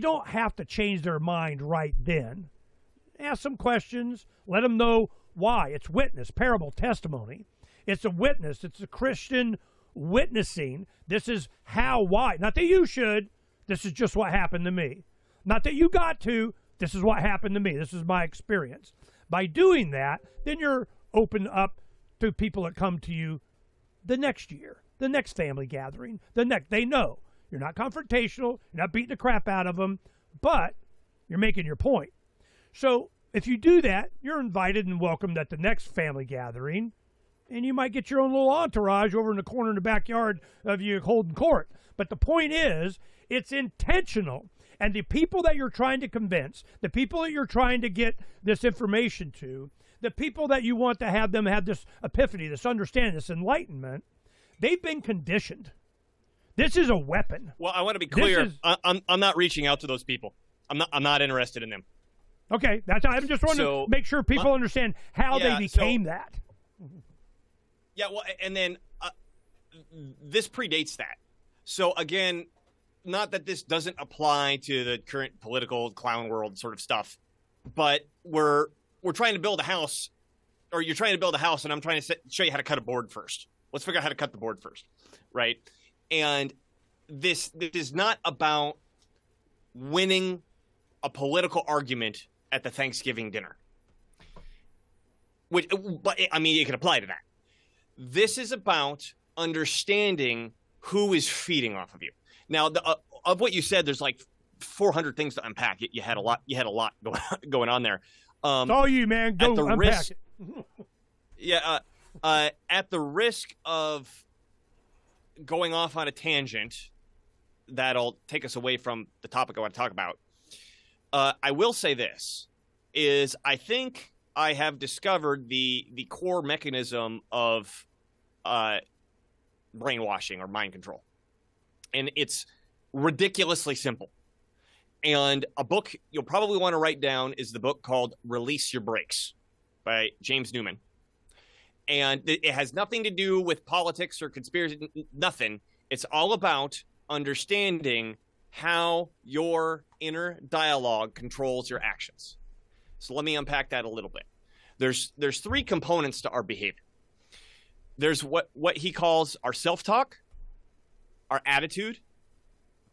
don't have to change their mind right then. Ask some questions. Let them know why. It's witness, parable, testimony. It's a witness. It's a Christian witnessing. This is how, why. Not that you should. This is just what happened to me. Not that you got to. This is what happened to me. This is my experience. By doing that, then you're open up to people that come to you the next year, the next family gathering, they know. You're not confrontational. You're not beating the crap out of them, but you're making your point. So if you do that, you're invited and welcomed at the next family gathering, and you might get your own little entourage over in the corner in the backyard of you holding court. But the point is, it's intentional. And the people that you're trying to convince, the people that you're trying to get this information to, the people that you want to have them have this epiphany, this understanding, this enlightenment, they've been conditioned. This is a weapon. Well, I want to be clear. I'm not reaching out to those people. I'm not interested in them. Okay, I'm just wanting to make sure people understand how they became that. Yeah, well, and then this predates that. So again, not that this doesn't apply to the current political clown world sort of stuff, but we're trying to build a house, or you're trying to build a house, and I'm trying to show you how to cut a board first. Let's figure out how to cut the board first, right? And this is not about winning a political argument at the Thanksgiving dinner. But I mean, you can apply to that. This is about understanding who is feeding off of you. Now, of what you said, there's like 400 things to unpack. You had a lot. You had a lot going on there. It's all you, man. Go unpack it. Yeah. At the risk of going off on a tangent that'll take us away from the topic I want to talk about, I will say this, is I think I have discovered the core mechanism of brainwashing or mind control. And it's ridiculously simple. And a book you'll probably want to write down is the book called Release Your Brakes by James Newman. And it has nothing to do with politics or conspiracy, nothing. It's all about understanding how your inner dialogue controls your actions. So let me unpack that a little bit. There's three components to our behavior. There's what he calls our self-talk, our attitude,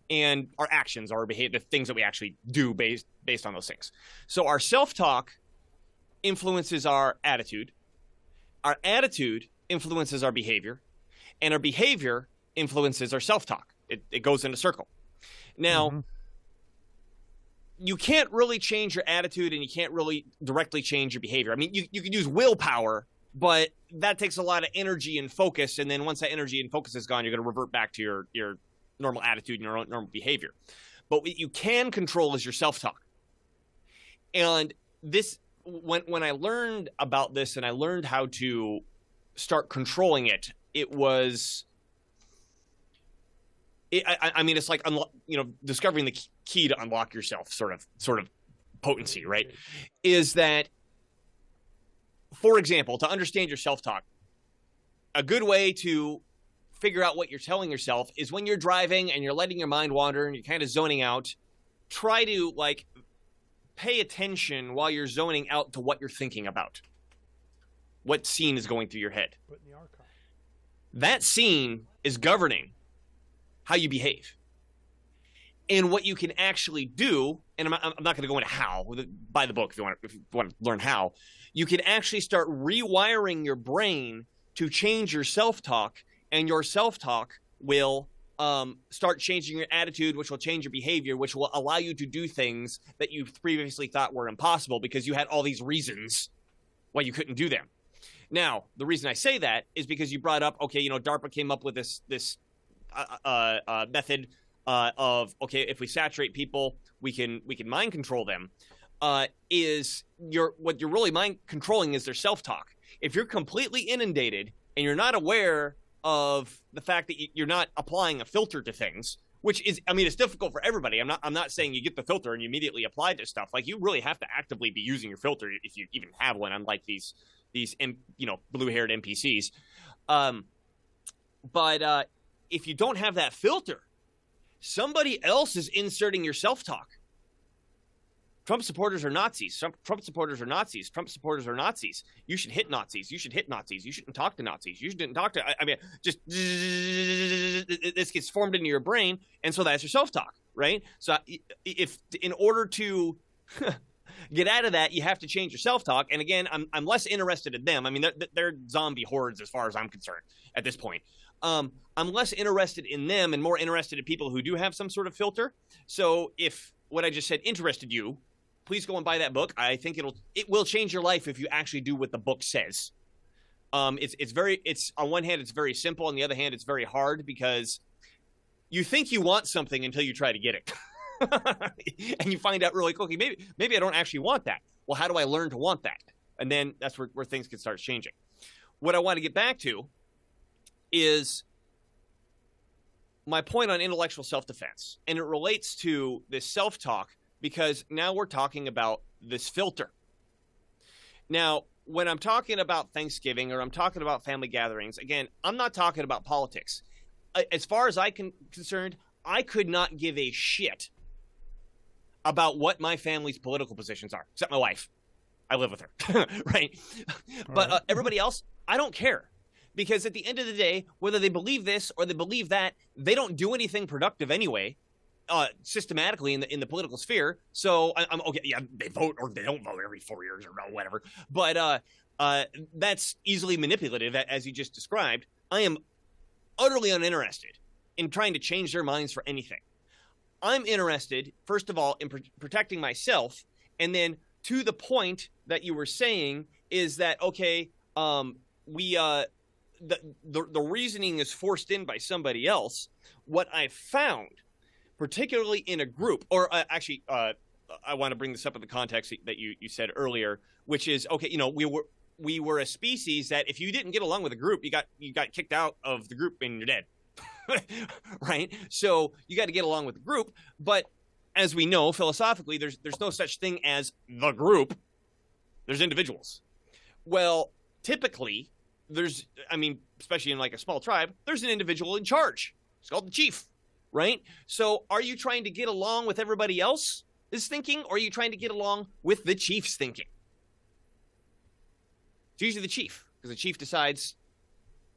and our actions, our behavior, the things that we actually do based on those things. So our self-talk influences our attitude influences our behavior, and our behavior influences our self-talk. It goes in a circle. Now, you can't really change your attitude, and you can't really directly change your behavior. I mean, you can use willpower, but that takes a lot of energy and focus, and then once that energy and focus is gone, you're going to revert back to your normal attitude and your own normal behavior. But what you can control is your self-talk. And this, when I learned about this and I learned how to start controlling it, it was, I mean, it's like, discovering the key to unlock yourself sort of potency, right? Is that, for example, to understand your self-talk, a good way to figure out what you're telling yourself is when you're driving and you're letting your mind wander and you're kind of zoning out, try to pay attention while you're zoning out to what you're thinking about. What scene is going through your head? That scene is governing how you behave. And what you can actually do, and I'm not going to go into how, buy the book if you want to learn how, you can actually start rewiring your brain to change your self-talk, and your self-talk will start changing your attitude, which will change your behavior, which will allow you to do things that you previously thought were impossible because you had all these reasons why you couldn't do them. Now, the reason I say that is because you brought up, DARPA came up with this method of, if we saturate people, we can mind control them. What you're really mind controlling is their self-talk. If you're completely inundated and you're not aware of the fact that you're not applying a filter to things, which is, it's difficult for everybody. I'm not saying you get the filter and you immediately apply to stuff. Like, you really have to actively be using your filter if you even have one, unlike these blue-haired NPCs. But if you don't have that filter, somebody else is inserting your self-talk. Trump supporters are Nazis. Trump supporters are Nazis. Trump supporters are Nazis. You should hit Nazis. You should hit Nazis. You shouldn't talk to Nazis. You shouldn't talk to. I mean, just this gets formed into your brain, and so that's your self-talk, right? So if in order to get out of that, you have to change your self-talk. And again, I'm less interested in them. I mean, they're zombie hordes as far as I'm concerned at this point. I'm less interested in them and more interested in people who do have some sort of filter. So if what I just said interested you, please go and buy that book. I think it will change your life if you actually do what the book says. It's on one hand, it's very simple. On the other hand, it's very hard because you think you want something until you try to get it. And you find out really quickly, maybe I don't actually want that. Well, how do I learn to want that? And then that's where things can start changing. What I want to get back to is my point on intellectual self-defense. And it relates to this self-talk because now we're talking about this filter. Now, when I'm talking about Thanksgiving or I'm talking about family gatherings, again, I'm not talking about politics. As far as I'm concerned, I could not give a shit about what my family's political positions are, except my wife. I live with her, right? But everybody else, I don't care. Because at the end of the day, whether they believe this or they believe that, they don't do anything productive anyway, systematically in the political sphere. So I'm okay. Yeah, they vote or they don't vote every 4 years or whatever. But that's easily manipulative, as you just described. I am utterly uninterested in trying to change their minds for anything. I'm interested, first of all, in protecting myself, and then to the point that you were saying is that okay, the reasoning is forced in by somebody else. What I've found, particularly in a group, or actually, I want to bring this up in the context that you said earlier, which is okay. We were a species that if you didn't get along with a group, you got kicked out of the group and you're dead, right? So you got to get along with the group. But as we know, philosophically, there's no such thing as the group. There's individuals. Well, typically, especially in like a small tribe, there's an individual in charge. It's called the chief, right? So are you trying to get along with everybody else's thinking, or are you trying to get along with the chief's thinking? It's usually the chief, because the chief decides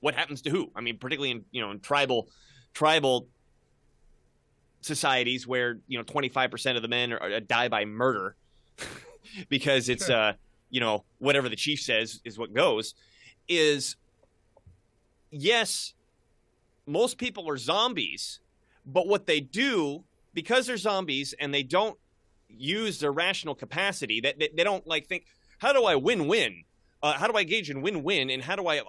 what happens to who. I mean, particularly in tribal societies where 25% of the men die by murder because it's whatever the chief says is what goes. Is yes, most people are zombies, but what they do, because they're zombies and they don't use their rational capacity, that they don't think, how do I win-win? How do I gauge in win-win, and how do I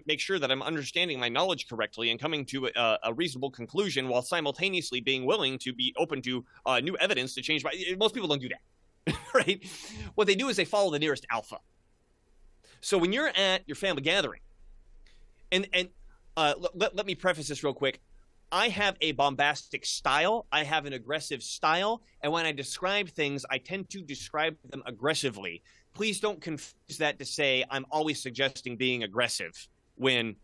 make sure that I'm understanding my knowledge correctly and coming to a reasonable conclusion while simultaneously being willing to be open to new evidence to change most people don't do that, right? What they do is they follow the nearest alpha. So when you're at your family gathering, and let me preface this real quick. I have a bombastic style. I have an aggressive style. And when I describe things, I tend to describe them aggressively. Please don't confuse that to say I'm always suggesting being aggressive when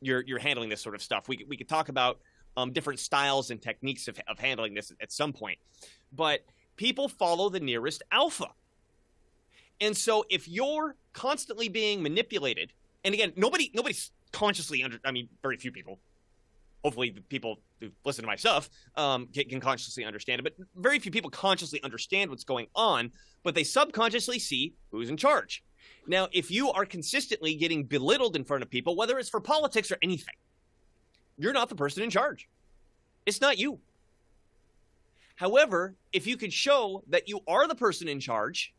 you're handling this sort of stuff. We could talk about different styles and techniques of handling this at some point. But people follow the nearest alpha. And so if you're constantly being manipulated, and again, nobody's consciously very few people, hopefully the people who listen to my stuff can consciously understand it, but very few people consciously understand what's going on, but they subconsciously see who's in charge. Now, if you are consistently getting belittled in front of people, whether it's for politics or anything, you're not the person in charge. It's not you. However, if you can show that you are the person in charge,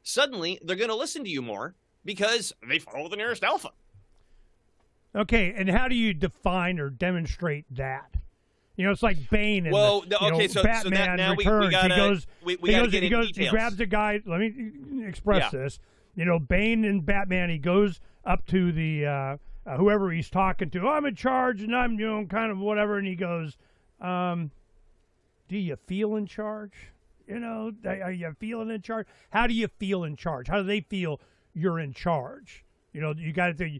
suddenly they're going to listen to you more because they follow the nearest alpha. Okay, and how do you define or demonstrate that? It's like Bane in Batman now Returns. we gotta get into details. He grabs the guy. Let me express this. Bane in Batman, he goes up to the whoever he's talking to. I'm in charge, and I'm kind of whatever. And he goes, "Do you feel in charge? Are you feeling in charge? How do you feel in charge? How do they feel you're in charge? You got to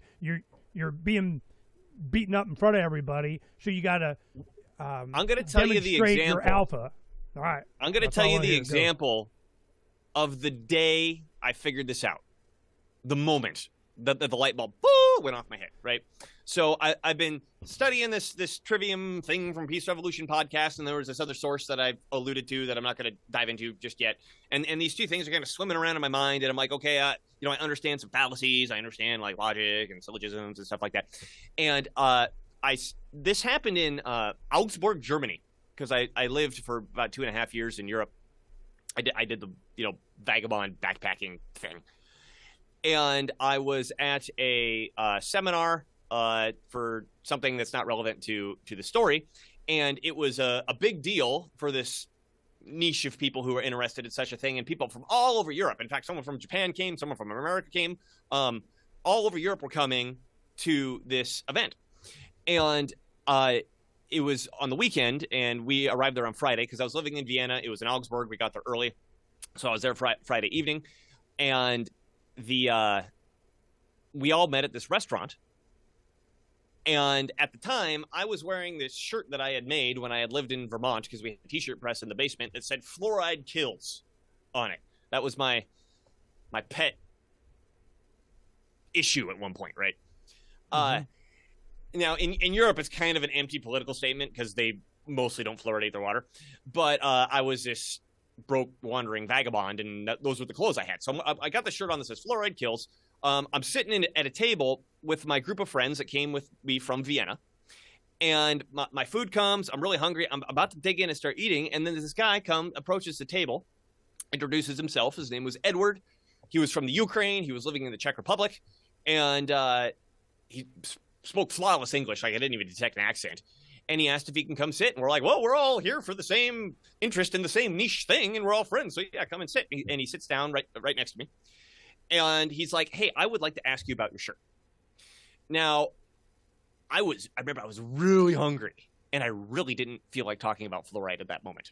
you're being beaten up in front of everybody, so you got to. I'm going to tell you the example. Your alpha. All right. I'm going to tell you the example of the day I figured this out, the moment that the light bulb boo, went off my head, right? So I've been studying this Trivium thing from Peace Revolution podcast, and there was this other source that I've alluded to that I'm not going to dive into just yet. And these two things are kind of swimming around in my mind, and I'm like, okay, I understand some fallacies, I understand like logic and syllogisms and stuff like that. And this happened in Augsburg, Germany, because I lived for about 2.5 years in Europe. I did the vagabond backpacking thing. And I was at a seminar for something that's not relevant to the story. And it was a big deal for this niche of people who are interested in such a thing. And people from all over Europe. In fact, someone from Japan came, someone from America came. All over Europe were coming to this event. And it was on the weekend, and we arrived there on Friday because I was living in Vienna. It was in Augsburg. We got there early. So I was there Friday evening. And we all met at this restaurant, and at the time I was wearing this shirt that I had made when I had lived in Vermont, because we had a t-shirt press in the basement that said "Fluoride kills" on it. That was my pet issue at one point, right? Now in Europe it's kind of an empty political statement because they mostly don't fluoridate their water, but I was this broke wandering vagabond, and those were the clothes I had. So I got the shirt on that says "Fluoride kills." I'm sitting at a table with my group of friends that came with me from Vienna, and my food comes. I'm really hungry. I'm about to dig in and start eating, and then this guy approaches the table, introduces himself. His name was Edward. He was from the Ukraine. He was living in the Czech Republic, and he spoke flawless English. Like I didn't even detect an accent. And he asked if he can come sit. And we're like, well, we're all here for the same interest in the same niche thing, and we're all friends. So yeah, come and sit. And he sits down right next to me. And he's like, hey, I would like to ask you about your shirt. Now, I remember I was really hungry, and I really didn't feel like talking about fluoride at that moment.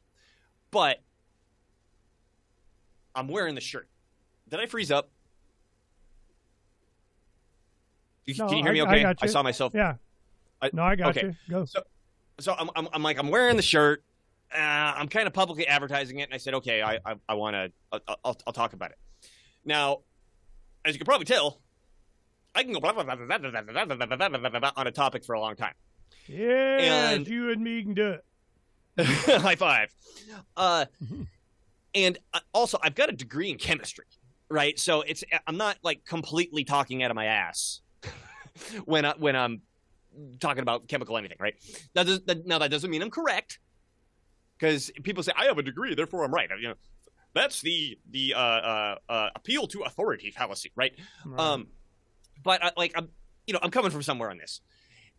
But I'm wearing the shirt. Did I freeze up? No, can you hear me okay? I got you. I saw myself. Yeah. I got you. Go. So I'm like, I'm wearing the shirt. I'm kind of publicly advertising it, and I said, okay, I want to. I'll talk about it. Now, as you can probably tell, I can go blah, blah, blah, blah, blah, blah, blah, blah, blah, blah, blah, blah, on a topic for a long time. Yeah, you and me can do it. High five. And also, I've got a degree in chemistry, right? So I'm not like completely talking out of my ass when I'm talking about chemical anything, right? Now that doesn't mean I'm correct, because people say I have a degree, therefore I'm right. That's the appeal to authority fallacy, right? But I'm coming from somewhere on this,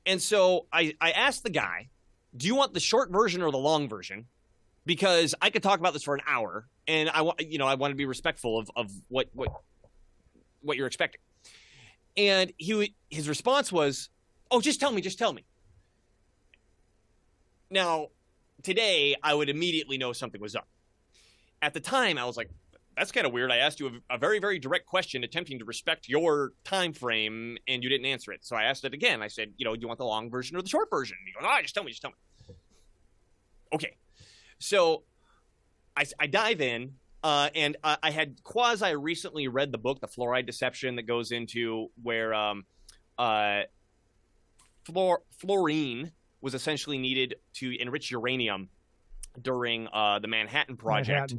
and so I asked the guy, "Do you want the short version or the long version?" Because I could talk about this for an hour, and I want to be respectful of what you're expecting. And his response was, "Oh, just tell me. Now, today, I would immediately know something was up. At the time, I was like, that's kind of weird. I asked you a very, very direct question attempting to respect your time frame, and you didn't answer it. So I asked it again. I said, do you want the long version or the short version? And he goes, just tell me. Okay. So I dive in, and I had quasi-recently read the book, The Fluoride Deception, that goes into where fluorine was essentially needed to enrich uranium during the Manhattan Project.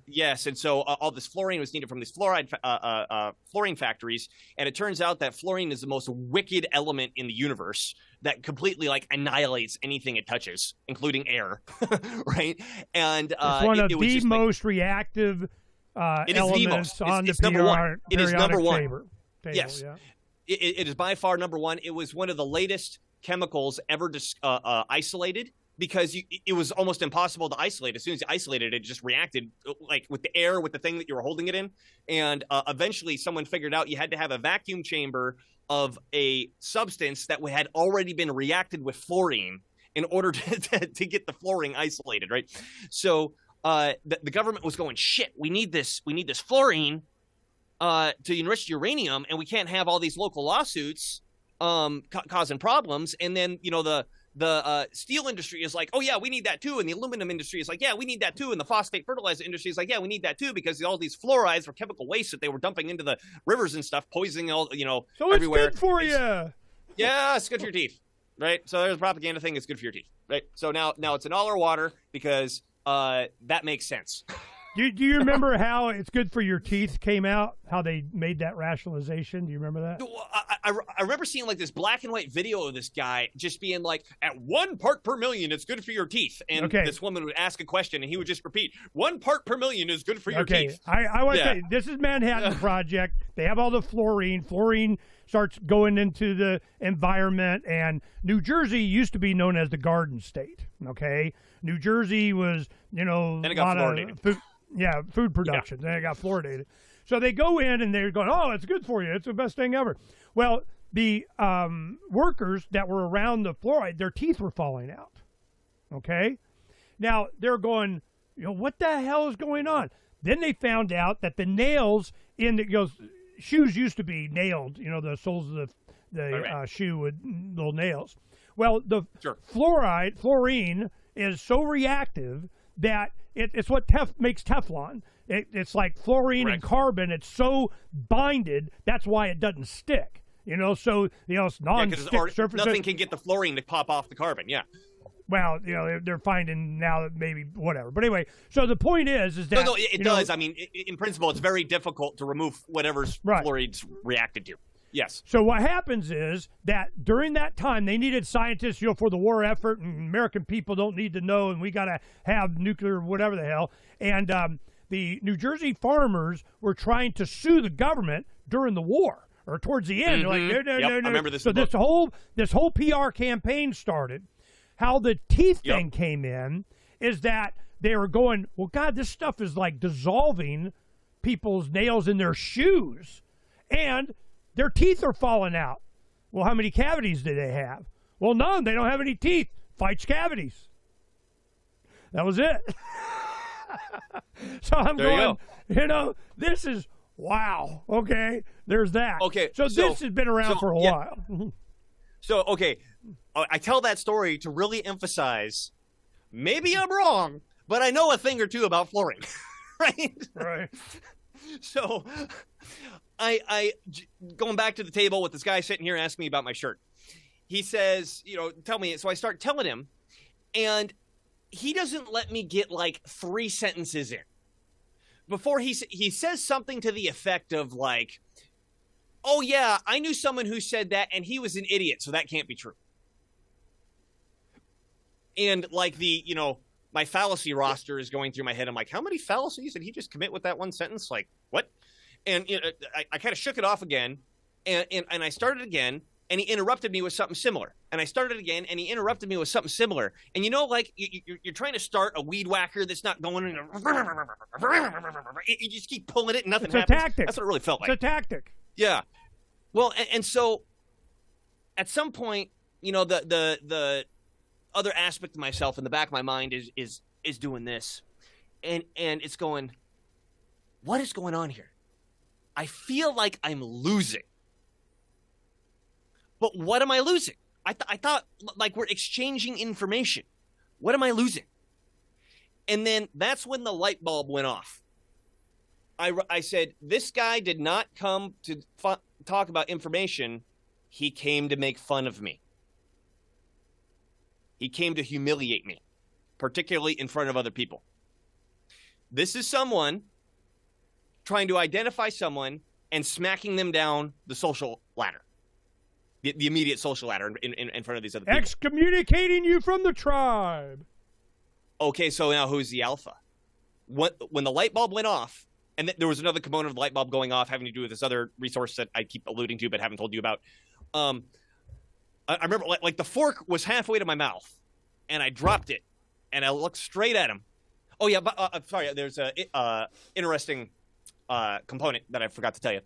Yes, and so all this fluorine was needed from these fluorine factories, and it turns out that fluorine is the most wicked element in the universe that completely annihilates anything it touches, including air, right? And it's one of the most reactive elements on the periodic table. It is number one. Yes, yeah. It is by far number one. It was one of the latest chemicals ever isolated, because it was almost impossible to isolate. As soon as you isolated it, it just reacted with the air, with the thing that you were holding it in. And eventually someone figured out you had to have a vacuum chamber of a substance that had already been reacted with fluorine in order to get the fluorine isolated, right? So the government was going, shit, we need this fluorine to enrich uranium, and we can't have all these local lawsuits causing problems. And then, the steel industry is like, oh yeah, we need that too, and the aluminum industry is like, yeah, we need that too, and the phosphate fertilizer industry is like, yeah, we need that too, because all these fluorides were chemical waste that they were dumping into the rivers and stuff, poisoning all, so everywhere. It's good for you. Yeah, it's good for your teeth, right? So there's a propaganda thing. It's good for your teeth, right? So now it's in all our water because that makes sense. Do you remember how it's good for your teeth came out? How they made that rationalization? Do you remember that? I remember seeing like this black and white video of this guy just being like, at 1 part per million, it's good for your teeth. And this woman would ask a question and he would just repeat, 1 part per million is good for your teeth. I want to say, this is Manhattan Project. They have all the fluorine. Fluorine starts going into the environment. And New Jersey used to be known as the Garden State. Okay. New Jersey was, and it got fluoridated. Food production. Then it got fluoridated. So they go in and they're going, oh, it's good for you. It's the best thing ever. Well, the workers that were around the fluoride, their teeth were falling out. Okay? Now, they're going, what the hell is going on? Then they found out that the nails in the shoes used to be nailed, the soles of the shoe with little nails. Well, the fluorine is so reactive that it's what makes Teflon. It's like fluorine and carbon. It's so binded. That's why it doesn't stick. So it's non-stick surface. Nothing can get the fluorine to pop off the carbon. Yeah. Well, they're finding now that maybe whatever. But anyway, so the point is that no, it does. I mean, in principle, it's very difficult to remove whatever's fluoride's reacted to. Yes. So what happens is that during that time, they needed scientists, for the war effort, and American people don't need to know, and we got to have nuclear whatever the hell. And the New Jersey farmers were trying to sue the government during the war or towards the end. Mm-hmm. They're like, no. I remember this. So this whole PR campaign started. How the teeth thing came in is that they were going, well, God, this stuff is like dissolving people's nails in their shoes, and their teeth are falling out. Well, how many cavities do they have? Well, none. They don't have any teeth. Fights cavities. That was it. So I'm going, this is, wow. Okay, there's that. Okay. So this has been around for a while. So, I tell that story to really emphasize, maybe I'm wrong, but I know a thing or two about fluorine, right? Right. So I going back to the table with this guy sitting here asking me about my shirt. He says, tell me. So I start telling him, and he doesn't let me get like 3 sentences in before he says something to the effect of like, oh yeah, I knew someone who said that and he was an idiot, so that can't be true. And like my fallacy roster is going through my head. I'm like, how many fallacies did he just commit with that one sentence? Like, what? And I kind of shook it off again, and I started again, and he interrupted me with something similar. And I started again, and he interrupted me with something similar. And like you're trying to start a weed whacker that's not going in. You just keep pulling it, and nothing happens. It's a tactic. That's what it really felt like. It's a tactic. Yeah. Well, and so at some point, the other aspect of myself in the back of my mind is doing this, and it's going, what is going on here? I feel like I'm losing. But what am I losing? I thought like we're exchanging information. What am I losing? And then that's when the light bulb went off. I said, this guy did not come to talk about information. He came to make fun of me. He came to humiliate me, particularly in front of other people. This is someone trying to identify someone and smacking them down the social ladder, the immediate social ladder in front of these other people. Excommunicating you from the tribe. Okay, so now who's the alpha? When the light bulb went off, and there was another component of the light bulb going off having to do with this other resource that I keep alluding to but haven't told you about. I remember like the fork was halfway to my mouth, and I dropped it, and I looked straight at him. Oh yeah, but sorry. There's a interesting component that I forgot to tell you.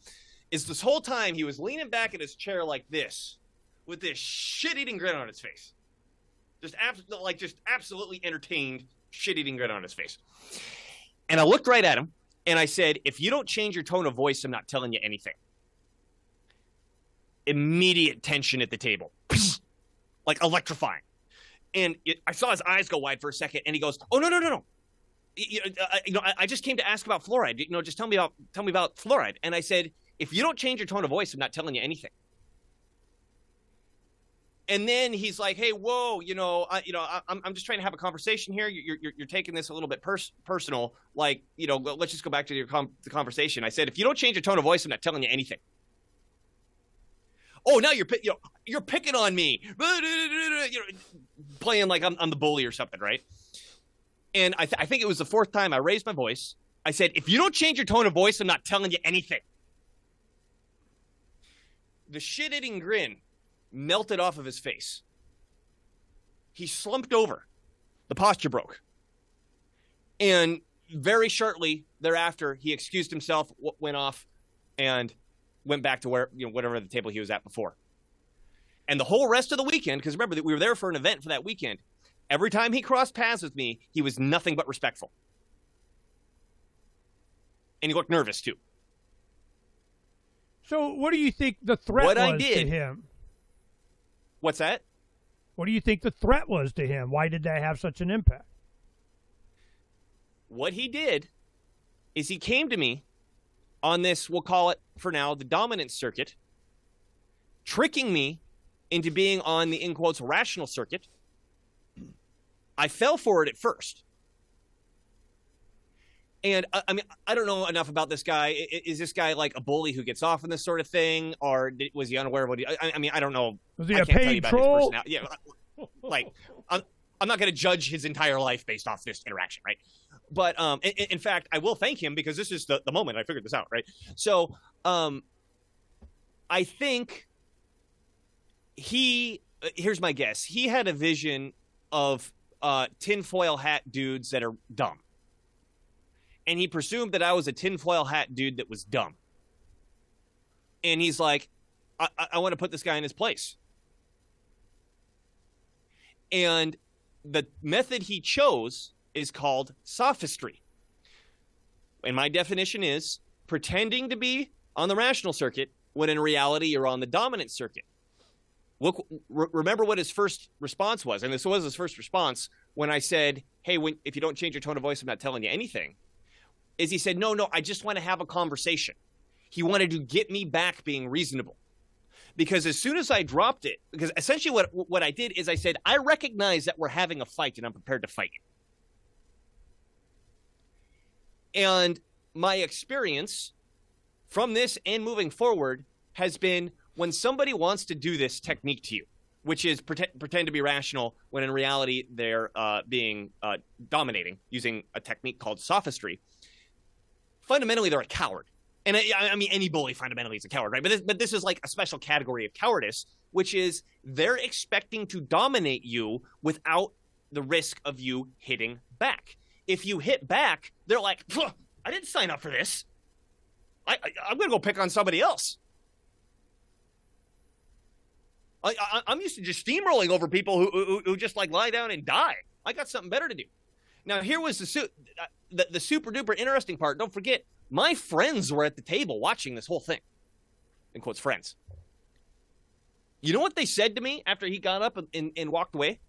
Is this whole time he was leaning back in his chair like this, with this shit-eating grin on his face, just absolutely entertained shit-eating grin on his face. And I looked right at him, and I said, "If you don't change your tone of voice, I'm not telling you anything." Immediate tension at the table, like electrifying. And I saw his eyes go wide for a second, and he goes, "Oh, no. I just came to ask about fluoride. Just tell me about fluoride." And I said, "If you don't change your tone of voice, I'm not telling you anything." And then he's like, "Hey, whoa, I'm just trying to have a conversation here. You're taking this a little bit personal. Like, let's just go back to the conversation." I said, "If you don't change your tone of voice, I'm not telling you anything." "Oh, now you're picking on me," playing like I'm the bully or something, right? And I think it was the fourth time I raised my voice. I said, "If you don't change your tone of voice, I'm not telling you anything." The shit-eating grin melted off of his face. He slumped over. The posture broke. And very shortly thereafter, he excused himself, went off, and went back to whatever the table he was at before. And the whole rest of the weekend, because remember that we were there for an event for that weekend, every time he crossed paths with me, he was nothing but respectful. And he looked nervous too. So what do you think the threat was to him? What's that? What do you think the threat was to him? Why did that have such an impact? What he did is he came to me on this, we'll call it for now, the dominant circuit, tricking me into being on the, in quotes, rational circuit. I fell for it at first. And I don't know enough about this guy. Is this guy like a bully who gets off on this sort of thing? Or was he unaware of what I don't know. Was he I a can't tell you paid about troll? his personality. Yeah, like, I'm not going to judge his entire life based off this interaction, right? But in fact, I will thank him because this is the moment I figured this out, right? So I think here's my guess. He had a vision of tinfoil hat dudes that are dumb. And he presumed that I was a tinfoil hat dude that was dumb. And he's like, I want to put this guy in his place. And the method he chose is called sophistry. And my definition is pretending to be on the rational circuit when in reality you're on the dominant circuit. Look, remember what his first response was. And this was his first response when I said, "Hey, if you don't change your tone of voice, I'm not telling you anything." Is he said, no, I just want to have a conversation. He wanted to get me back being reasonable. Because as soon as I dropped it, because essentially what I did is I said, I recognize that we're having a fight and I'm prepared to fight you. And my experience from this and moving forward has been when somebody wants to do this technique to you, which is pretend to be rational when in reality they're being dominating using a technique called sophistry. Fundamentally, they're a coward. And I mean, any bully fundamentally is a coward, right? But this is like a special category of cowardice, which is they're expecting to dominate you without the risk of you hitting back. If you hit back, they're like, I didn't sign up for this. I'm going to go pick on somebody else. I'm used to just steamrolling over people who just like lie down and die. I got something better to do. Now, here was the super duper interesting part. Don't forget, my friends were at the table watching this whole thing. In quotes, friends. You know what they said to me after he got up and walked away?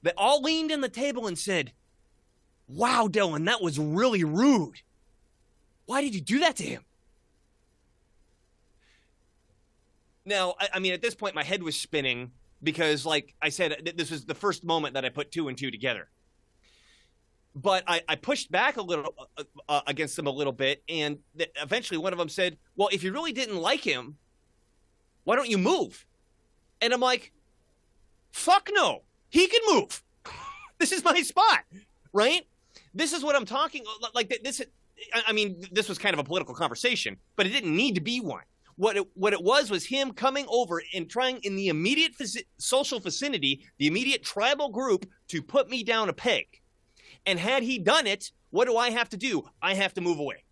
They all leaned in the table and said, "Wow, Dylan, that was really rude. Why did you do that to him?" Now, I mean, at this point, my head was spinning because, like I said, this was the first moment that I put two and two together. But I pushed back a little against them a little bit, and eventually one of them said, "Well, if you really didn't like him, why don't you move?" And I'm like, "Fuck no, he can move. This is my spot, right? This is what I'm talking like. This, I mean, this was kind of a political conversation, but it didn't need to be one. What it was him coming over and trying in the immediate social vicinity, the immediate tribal group, to put me down a peg. And had he done it, what do I have to do? I have to move away.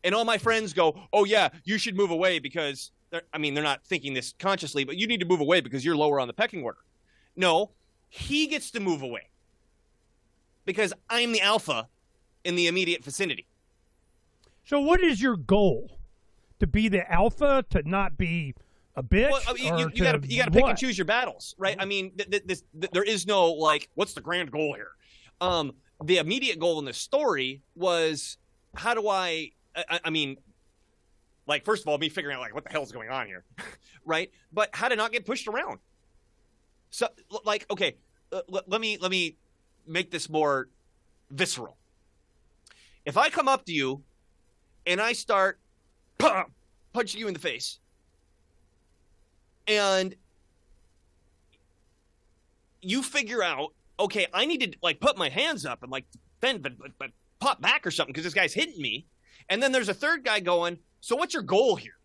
And all my friends go, "Oh, yeah, you should move away because," they're not thinking this consciously, but you need to move away because you're lower on the pecking order. No, he gets to move away because I'm the alpha in the immediate vicinity. So what is your goal? To be the alpha, to not be a bitch? Well, I mean, or you got to pick what? and choose your battles, right? I mean, there is no like, what's the grand goal here? The immediate goal in this story was, how do I mean, like, first of all, me figuring out like what the hell is going on here, right? But how to not get pushed around. So, like, okay, let me make this more visceral. If I come up to you and I start punching you in the face, and you figure out, okay, I need to like put my hands up and like then but pop back or something because this guy's hitting me. And then there's a third guy going, so what's your goal here?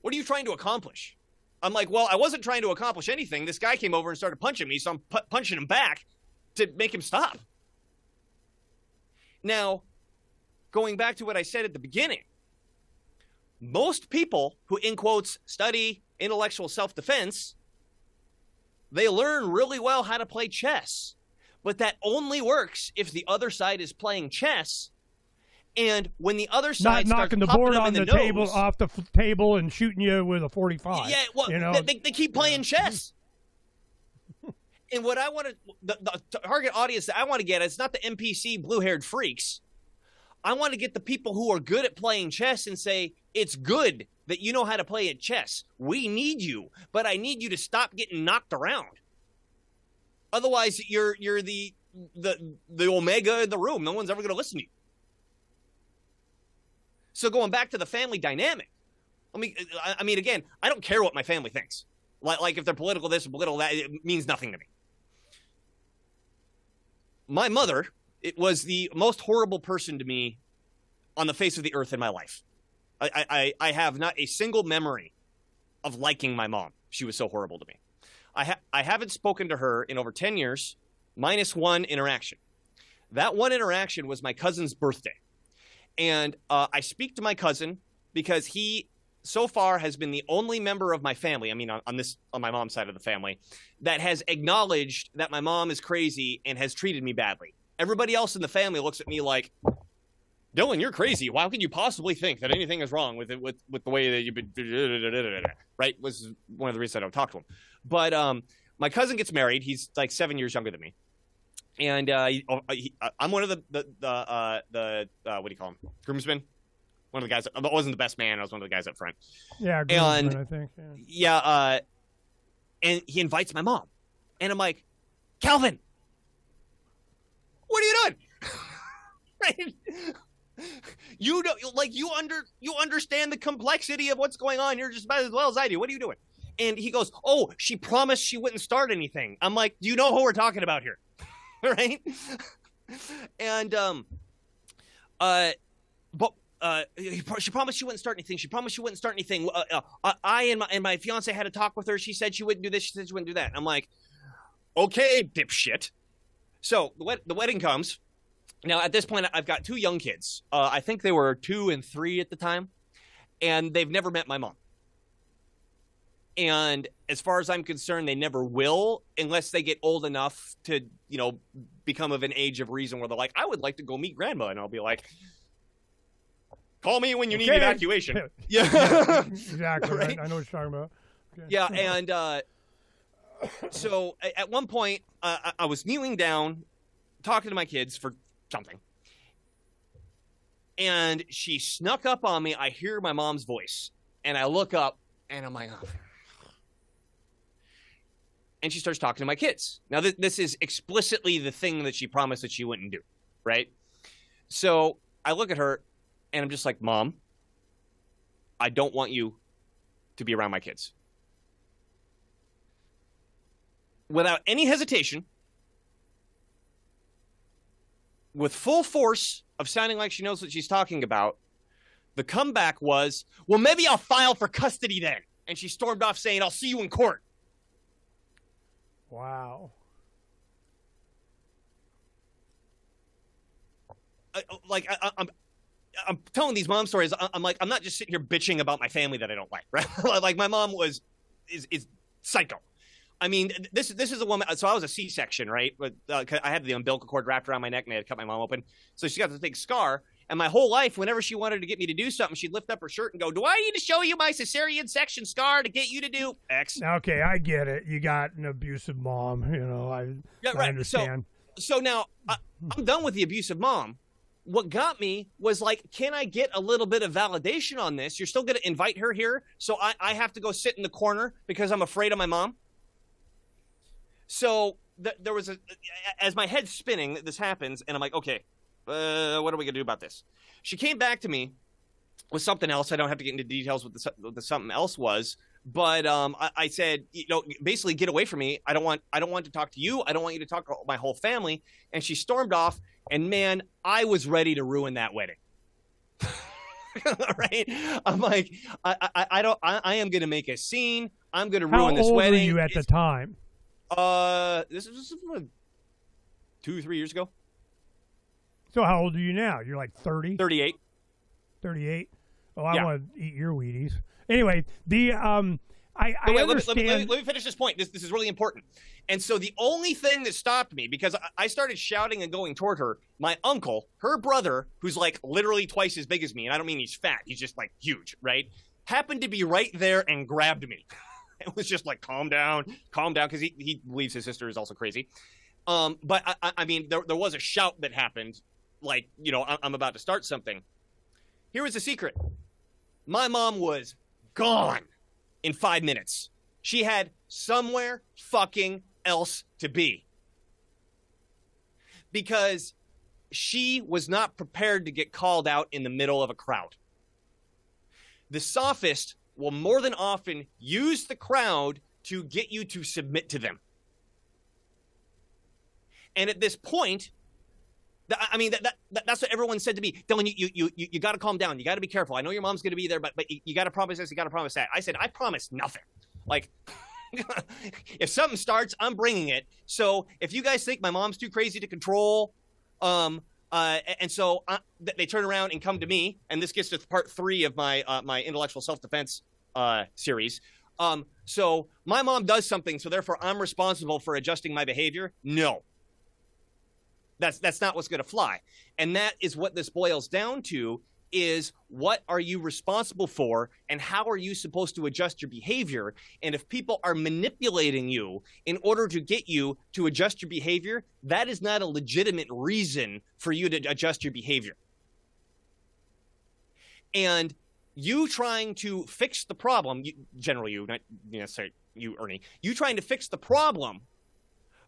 What are you trying to accomplish? I'm like, well, I wasn't trying to accomplish anything. This guy came over and started punching me, so I'm punching him back to make him stop. Now, going back to what I said at the beginning, most people who, in quotes, study intellectual self-defense, they learn really well how to play chess. But that only works if the other side is playing chess. And when the other side not starts knocking the popping board them on in the the table nose, off the table and shooting you with a 45. yeah, well, you know? they keep playing chess. And what I want to, the target audience that I want to get is not the NPC blue-haired freaks. I want to get the people who are good at playing chess and say, it's good that you know how to play at chess. We need you, but I need you to stop getting knocked around. Otherwise, you're the omega in the room. No one's ever going to listen to you. So going back to the family dynamic, I mean, again, I don't care what my family thinks. Like if they're political this or political that, it means nothing to me. My mother, it was the most horrible person to me on the face of the earth in my life. I have not a single memory of liking my mom. She was so horrible to me. I haven't spoken to her in over 10 years, minus one interaction. That one interaction was my cousin's birthday. And I speak to my cousin because he so far has been the only member of my family, I mean, on my mom's side of the family, that has acknowledged that my mom is crazy and has treated me badly. Everybody else in the family looks at me like, Dylan, you're crazy. How could you possibly think that anything is wrong with the way that you've been, right? Was one of the reasons I don't talk to him. But my cousin gets married. He's like 7 years younger than me. And I'm one of the what do you call him? Groomsmen? One of the guys. I wasn't the best man. I was one of the guys up front. Yeah, groomsmen, I think. Yeah. And he invites my mom. And I'm like, Calvin, what are you doing? Right? You don't you understand the complexity of what's going on. You're just about as well as I do. What are you doing? And he goes, oh, she promised she wouldn't start anything. I'm like, do you know who we're talking about here? Right? And she promised she wouldn't start anything. She promised she wouldn't start anything. I and my fiance had a talk with her. She said she wouldn't do this. She said she wouldn't do that. And I'm like, okay, dipshit. So the wedding comes. Now, at this point, I've got two young kids. I think they were 2 and 3 at the time, and they've never met my mom. And as far as I'm concerned, they never will unless they get old enough to, become of an age of reason where they're like, I would like to go meet grandma. And I'll be like, call me when you need evacuation. Yeah. Exactly. Right? I know what you're talking about. Okay. Yeah, and so at one point, I was kneeling down, talking to my kids for something. And she snuck up on me. I hear my mom's voice. And I look up, and I'm like, oh. And she starts talking to my kids. Now, this is explicitly the thing that she promised that she wouldn't do, right? So I look at her, and I'm just like, Mom, I don't want you to be around my kids. Without any hesitation, with full force of sounding like she knows what she's talking about, the comeback was, well, maybe I'll file for custody then. And she stormed off saying, I'll see you in court. Wow. I'm telling these mom stories. I'm like, I'm not just sitting here bitching about my family that I don't like, right? Like my mom is psycho. I mean, this is a woman. So I was a C-section, right? But I had the umbilical cord wrapped around my neck, and they had to cut my mom open. So she got this big scar, And my whole life, whenever she wanted to get me to do something, she'd lift up her shirt and go, do I need to show you my cesarean section scar to get you to do X? Okay, I get it. You got an abusive mom. I understand. So now I'm done with the abusive mom. What got me was like, can I get a little bit of validation on this? You're still going to invite her here, so I have to go sit in the corner because I'm afraid of my mom? So there was as my head's spinning, this happens, and I'm like, okay, what are we going to do about this? She came back to me with something else. I don't have to get into details what the something else was, but I said, basically get away from me. I don't want to talk to you. I don't want you to talk to my whole family. And she stormed off, and man, I was ready to ruin that wedding. Right? I'm like, I am going to make a scene. I'm going to ruin this wedding. How old were you at the time? This is 2-3 years ago. So how old are you now? You're like 30? 38. 38? Oh, I want to eat your Wheaties. Anyway, I understand. Let me finish this point. This is really important. And so the only thing that stopped me, because I started shouting and going toward her, my uncle, her brother, who's like literally twice as big as me, and I don't mean he's fat, he's just like huge, right? Happened to be right there and grabbed me. It was just like, calm down, because he believes his sister is also crazy. But I mean, there was a shout that happened, like, I'm about to start something. Here was the secret. My mom was gone in 5 minutes. She had somewhere fucking else to be. Because she was not prepared to get called out in the middle of a crowd. The sophist will more than often use the crowd to get you to submit to them. And at this point, that's what everyone said to me. Dylan, you got to calm down. You got to be careful. I know your mom's going to be there, but you got to promise this. You got to promise that. I said, I promise nothing. Like, if something starts, I'm bringing it. So if you guys think my mom's too crazy to control, and so they turn around and come to me, and this gets to part 3 of my my intellectual self-defense series. So my mom does something, so therefore I'm responsible for adjusting my behavior. No. That's not what's going to fly. And that is what this boils down to, is what are you responsible for and how are you supposed to adjust your behavior? And if people are manipulating you in order to get you to adjust your behavior, that is not a legitimate reason for you to adjust your behavior. And you trying to fix the problem, generally you, not necessarily you, Ernie, you trying to fix the problem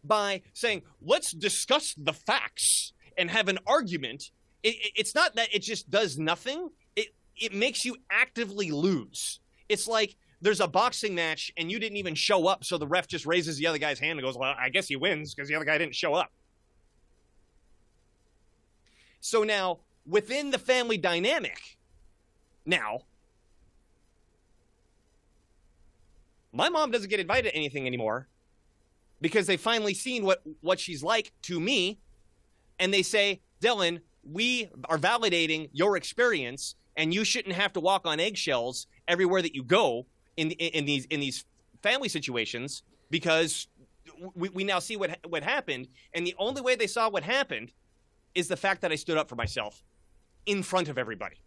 by saying, let's discuss the facts and have an argument. It's not that it just does nothing. It makes you actively lose. It's like there's a boxing match and you didn't even show up, so the ref just raises the other guy's hand and goes, well, I guess he wins because the other guy didn't show up. So now, within the family dynamic, now, my mom doesn't get invited to anything anymore because they've finally seen what she's like to me, and they say, Dylan, we are validating your experience, and you shouldn't have to walk on eggshells everywhere that you go in these family situations, because we now see what happened, and the only way they saw what happened is the fact that I stood up for myself in front of everybody.